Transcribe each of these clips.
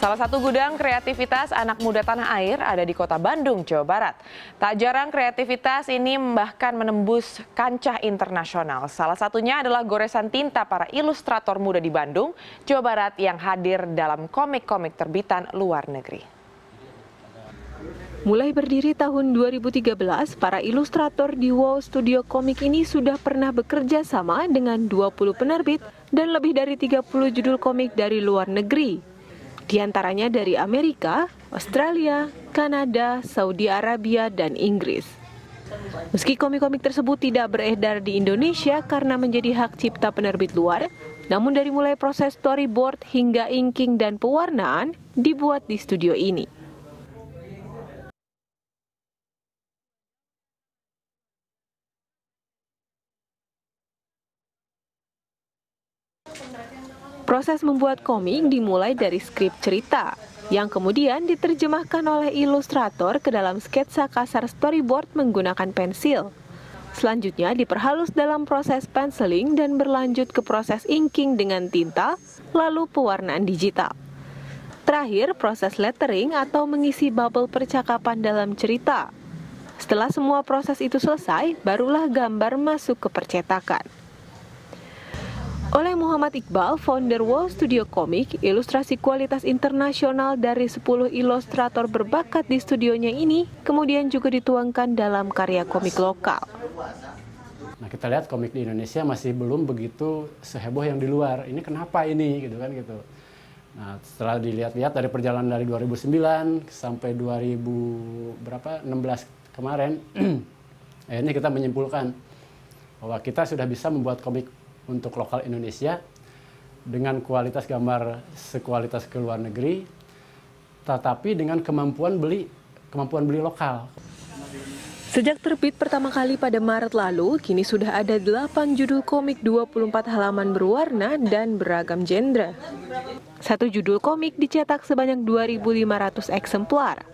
Salah satu gudang kreativitas anak muda tanah air ada di kota Bandung, Jawa Barat. Tak jarang kreativitas ini bahkan menembus kancah internasional. Salah satunya adalah goresan tinta para ilustrator muda di Bandung, Jawa Barat yang hadir dalam komik-komik terbitan luar negeri. Mulai berdiri tahun 2013, para ilustrator di Wow Studio Komik ini sudah pernah bekerja sama dengan 20 penerbit dan lebih dari 30 judul komik dari luar negeri. Di antaranya dari Amerika, Australia, Kanada, Saudi Arabia, dan Inggris. Meski komik-komik tersebut tidak beredar di Indonesia karena menjadi hak cipta penerbit luar, namun dari mulai proses storyboard hingga inking dan pewarnaan dibuat di studio ini. Proses membuat komik dimulai dari skrip cerita, yang kemudian diterjemahkan oleh ilustrator ke dalam sketsa kasar storyboard menggunakan pensil. Selanjutnya diperhalus dalam proses penciling dan berlanjut ke proses inking dengan tinta, lalu pewarnaan digital. Terakhir, proses lettering atau mengisi bubble percakapan dalam cerita. Setelah semua proses itu selesai, barulah gambar masuk ke percetakan. Oleh Muhammad Iqbal, founder Wow Studio Komik, ilustrasi kualitas internasional dari 10 ilustrator berbakat di studionya ini kemudian juga dituangkan dalam karya komik lokal. Nah, kita lihat komik di Indonesia masih belum begitu seheboh yang di luar. Ini kenapa ini gitu kan gitu. Nah, setelah dilihat-lihat dari perjalanan dari 2009 sampai 2016 kemarin, akhirnya kita menyimpulkan bahwa kita sudah bisa membuat komik untuk lokal Indonesia dengan kualitas gambar sekualitas ke luar negeri, tetapi dengan kemampuan beli lokal. Sejak terbit pertama kali pada Maret lalu, kini sudah ada 8 judul komik 24 halaman berwarna dan beragam genre. Satu judul komik dicetak sebanyak 2.500 eksemplar.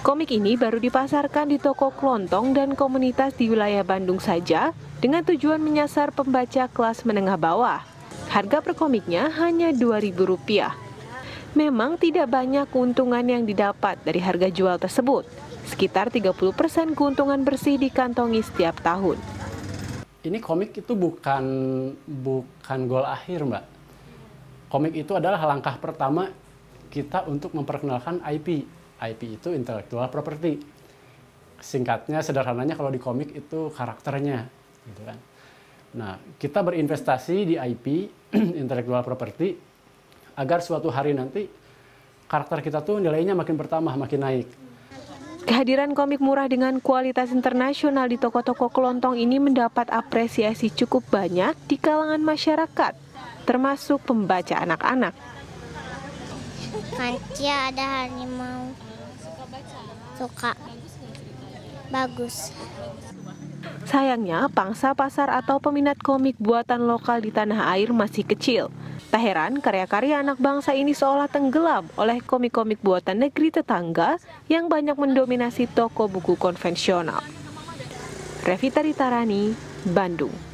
Komik ini baru dipasarkan di toko kelontong dan komunitas di wilayah Bandung saja dengan tujuan menyasar pembaca kelas menengah bawah. Harga per komiknya hanya Rp2.000. Memang tidak banyak keuntungan yang didapat dari harga jual tersebut. Sekitar 30% keuntungan bersih dikantongi setiap tahun. Ini komik itu bukan goal akhir, Mbak. Komik itu adalah langkah pertama kita untuk memperkenalkan IP. IP itu intellectual property. Singkatnya, sederhananya kalau di komik itu karakternya, gitu kan. Nah, kita berinvestasi di IP, intellectual property, agar suatu hari nanti karakter kita tuh nilainya makin bertambah, makin naik. Kehadiran komik murah dengan kualitas internasional di toko-toko kelontong ini mendapat apresiasi cukup banyak di kalangan masyarakat, termasuk pembaca anak-anak. Kanci ada harimau. Suka. Bagus. Sayangnya, pangsa pasar atau peminat komik buatan lokal di tanah air masih kecil. Tak heran, karya-karya anak bangsa ini seolah tenggelam oleh komik-komik buatan negeri tetangga yang banyak mendominasi toko buku konvensional. Revita Ritarani, Bandung.